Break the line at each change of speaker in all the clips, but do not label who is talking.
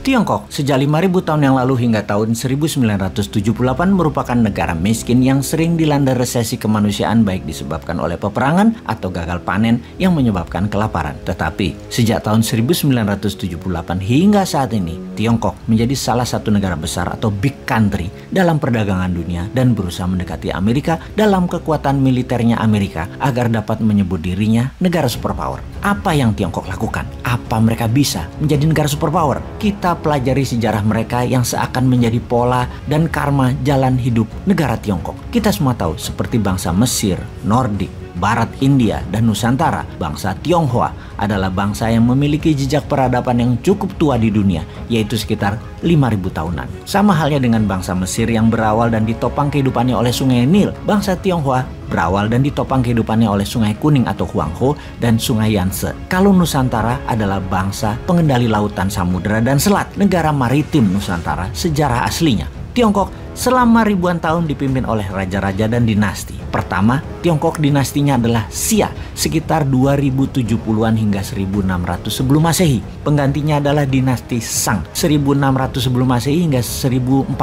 Tiongkok sejak 5.000 tahun yang lalu hingga tahun 1978 merupakan negara miskin yang sering dilanda resesi kemanusiaan baik disebabkan oleh peperangan atau gagal panen yang menyebabkan kelaparan. Tetapi sejak tahun 1978 hingga saat ini, Tiongkok menjadi salah satu negara besar atau big country dalam perdagangan dunia dan berusaha mendekati Amerika dalam kekuatan militernya Amerika agar dapat menyebut dirinya negara superpower. Apa yang Tiongkok lakukan? Apa mereka bisa menjadi negara superpower? Kita pelajari sejarah mereka yang seakan menjadi pola dan karma jalan hidup negara Tiongkok. Kita semua tahu seperti bangsa Mesir, Nordik, Barat India, dan Nusantara, bangsa Tionghoa adalah bangsa yang memiliki jejak peradaban yang cukup tua di dunia, yaitu sekitar 5.000 tahunan. Sama halnya dengan bangsa Mesir yang berawal dan ditopang kehidupannya oleh sungai Nil, bangsa Tionghoa berawal dan ditopang kehidupannya oleh sungai Kuning atau Huanghe dan sungai Yangtze. Kalau Nusantara adalah bangsa pengendali lautan, samudera, dan selat, negara maritim Nusantara sejarah aslinya. Tiongkok selama ribuan tahun dipimpin oleh raja-raja dan dinasti. Pertama, Tiongkok dinastinya adalah Xia sekitar 2070-an hingga 1600 sebelum Masehi. Penggantinya adalah dinasti Shang 1600 sebelum Masehi hingga 1046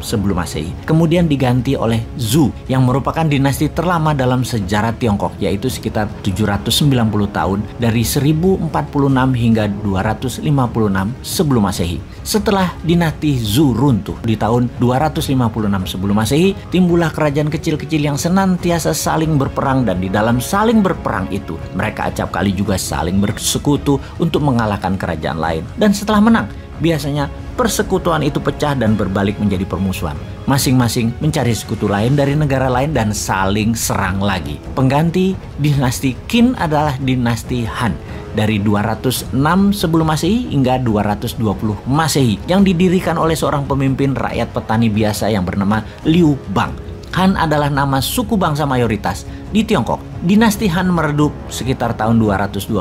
sebelum Masehi. Kemudian diganti oleh Zhou yang merupakan dinasti terlama dalam sejarah Tiongkok, yaitu sekitar 790 tahun dari 1046 hingga 256 sebelum Masehi. Setelah dinasti Zhou runtuh di tahun 256 sebelum Masehi, timbullah kerajaan kecil-kecil yang senantiasa saling berperang, dan di dalam saling berperang itu mereka acap kali juga saling bersekutu untuk mengalahkan kerajaan lain. Dan setelah menang, biasanya persekutuan itu pecah dan berbalik menjadi permusuhan. Masing-masing mencari sekutu lain dari negara lain dan saling serang lagi. Pengganti dinasti Qin adalah dinasti Han dari 206 sebelum Masehi hingga 220 Masehi yang didirikan oleh seorang pemimpin rakyat petani biasa yang bernama Liu Bang. Han adalah nama suku bangsa mayoritas di Tiongkok. Dinasti Han meredup sekitar tahun 220,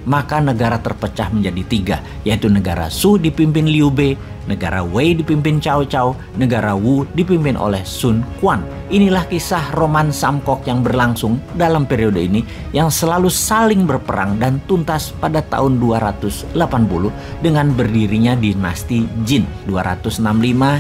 maka negara terpecah menjadi tiga, yaitu negara Su dipimpin Liu Bei, negara Wei dipimpin Cao Cao, negara Wu dipimpin oleh Sun Quan. Inilah kisah roman Samkok yang berlangsung dalam periode ini yang selalu saling berperang dan tuntas pada tahun 280 dengan berdirinya dinasti Jin 265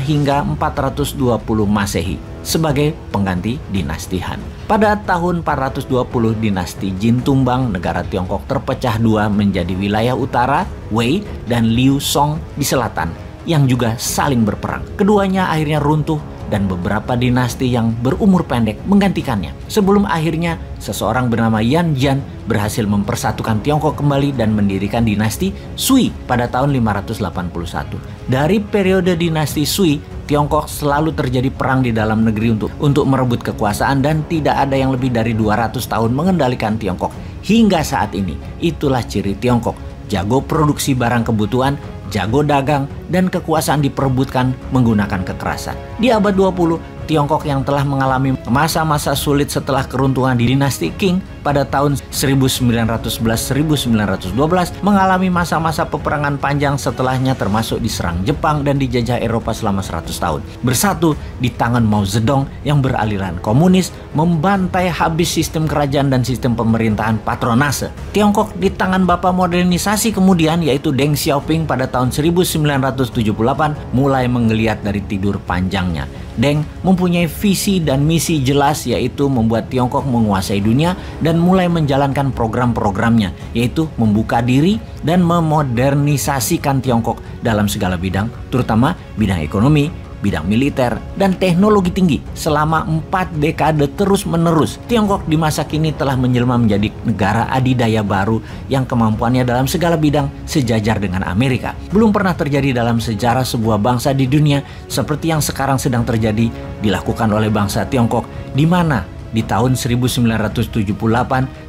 hingga 420 Masehi sebagai pengganti dinasti Han. Pada tahun 420 dinasti Jin tumbang, negara Tiongkok terpecah dua menjadi wilayah utara Wei dan Liu Song di selatan yang juga saling berperang. Keduanya akhirnya runtuh dan beberapa dinasti yang berumur pendek menggantikannya. Sebelum akhirnya seseorang bernama Yan Jian berhasil mempersatukan Tiongkok kembali dan mendirikan dinasti Sui pada tahun 581. Dari periode dinasti Sui, Tiongkok selalu terjadi perang di dalam negeri untuk merebut kekuasaan, dan tidak ada yang lebih dari 200 tahun mengendalikan Tiongkok hingga saat ini. Itulah ciri Tiongkok, jago produksi barang kebutuhan, jago dagang, dan kekuasaan diperebutkan menggunakan kekerasan. Di abad 20, Tiongkok yang telah mengalami masa-masa sulit setelah keruntuhan di dinasti Qing pada tahun 1911-1912 mengalami masa-masa peperangan panjang setelahnya, termasuk diserang Jepang dan dijajah Eropa selama 100 tahun. Bersatu di tangan Mao Zedong yang beraliran komunis, membantai habis sistem kerajaan dan sistem pemerintahan patronase. Tiongkok di tangan bapak modernisasi kemudian, yaitu Deng Xiaoping pada tahun 1978 mulai menggeliat dari tidur panjangnya. Deng mempunyai visi dan misi jelas, yaitu membuat Tiongkok menguasai dunia dan mulai menjalankan program-programnya, yaitu membuka diri dan memodernisasikan Tiongkok dalam segala bidang, terutama bidang ekonomi, bidang militer, dan teknologi tinggi. Selama 4 dekade terus-menerus, Tiongkok di masa kini telah menjelma menjadi negara adidaya baru yang kemampuannya dalam segala bidang sejajar dengan Amerika. Belum pernah terjadi dalam sejarah sebuah bangsa di dunia seperti yang sekarang sedang terjadi dilakukan oleh bangsa Tiongkok, di mana di tahun 1978,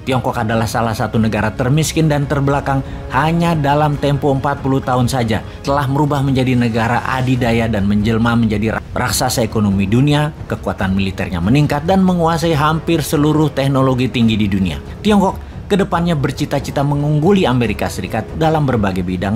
Tiongkok adalah salah satu negara termiskin dan terbelakang. Hanya dalam tempo 40 tahun saja telah merubah menjadi negara adidaya dan menjelma menjadi raksasa ekonomi dunia. Kekuatan militernya meningkat dan menguasai hampir seluruh teknologi tinggi di dunia. Tiongkok kedepannya bercita-cita mengungguli Amerika Serikat dalam berbagai bidang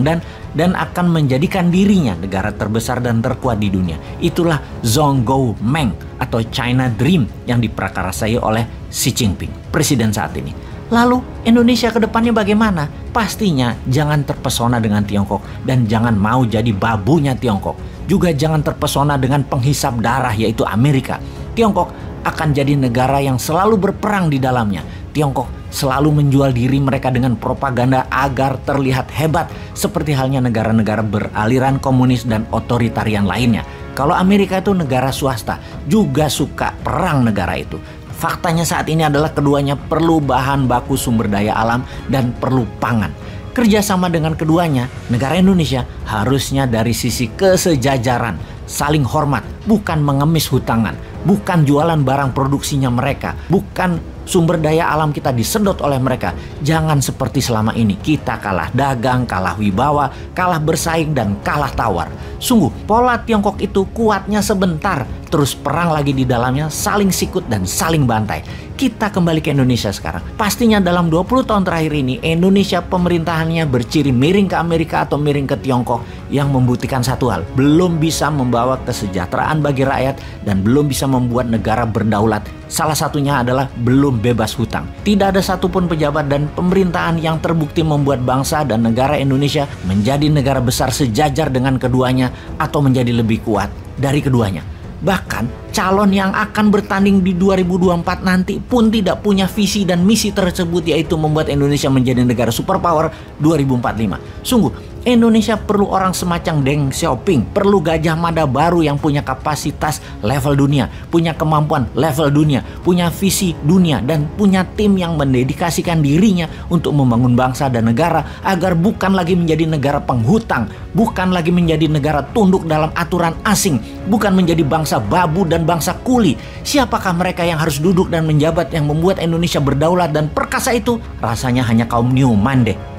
dan akan menjadikan dirinya negara terbesar dan terkuat di dunia. Itulah Zhongguomeng atau China Dream yang diprakarasai oleh Xi Jinping, presiden saat ini. Lalu Indonesia ke depannya bagaimana? Pastinya jangan terpesona dengan Tiongkok dan jangan mau jadi babunya Tiongkok. Juga jangan terpesona dengan penghisap darah yaitu Amerika. Tiongkok akan jadi negara yang selalu berperang di dalamnya. Tiongkok selalu menjual diri mereka dengan propaganda agar terlihat hebat seperti halnya negara-negara beraliran komunis dan otoritarian lainnya. Kalau Amerika itu negara swasta, juga suka perang negara itu. Faktanya saat ini adalah keduanya perlu bahan baku sumber daya alam dan perlu pangan. Kerjasama dengan keduanya, negara Indonesia harusnya dari sisi kesejajaran, saling hormat, bukan mengemis hutangan, bukan jualan barang produksinya mereka, bukan sumber daya alam kita disedot oleh mereka. Jangan seperti selama ini, kita kalah dagang, kalah wibawa, kalah bersaing, dan kalah tawar. Sungguh, pola Tiongkok itu kuatnya sebentar, terus perang lagi di dalamnya, saling sikut dan saling bantai. Kita kembali ke Indonesia sekarang. Pastinya dalam 20 tahun terakhir ini, Indonesia pemerintahannya berciri miring ke Amerika atau miring ke Tiongkok yang membuktikan satu hal, belum bisa membawa kesejahteraan bagi rakyat dan belum bisa membuat negara berdaulat. Salah satunya adalah belum bebas hutang. Tidak ada satupun pejabat dan pemerintahan yang terbukti membuat bangsa dan negara Indonesia menjadi negara besar sejajar dengan keduanya atau menjadi lebih kuat dari keduanya. Bahkan calon yang akan bertanding di 2024 nanti pun tidak punya visi dan misi tersebut, yaitu membuat Indonesia menjadi negara superpower 2045. Sungguh, Indonesia perlu orang semacam Deng Xiaoping, perlu Gajah Mada baru yang punya kapasitas level dunia, punya kemampuan level dunia, punya visi dunia, dan punya tim yang mendedikasikan dirinya untuk membangun bangsa dan negara agar bukan lagi menjadi negara penghutang, bukan lagi menjadi negara tunduk dalam aturan asing, bukan menjadi bangsa babu dan bangsa kuli. Siapakah mereka yang harus duduk dan menjabat yang membuat Indonesia berdaulat dan perkasa itu? Rasanya hanya kaum Newman deh.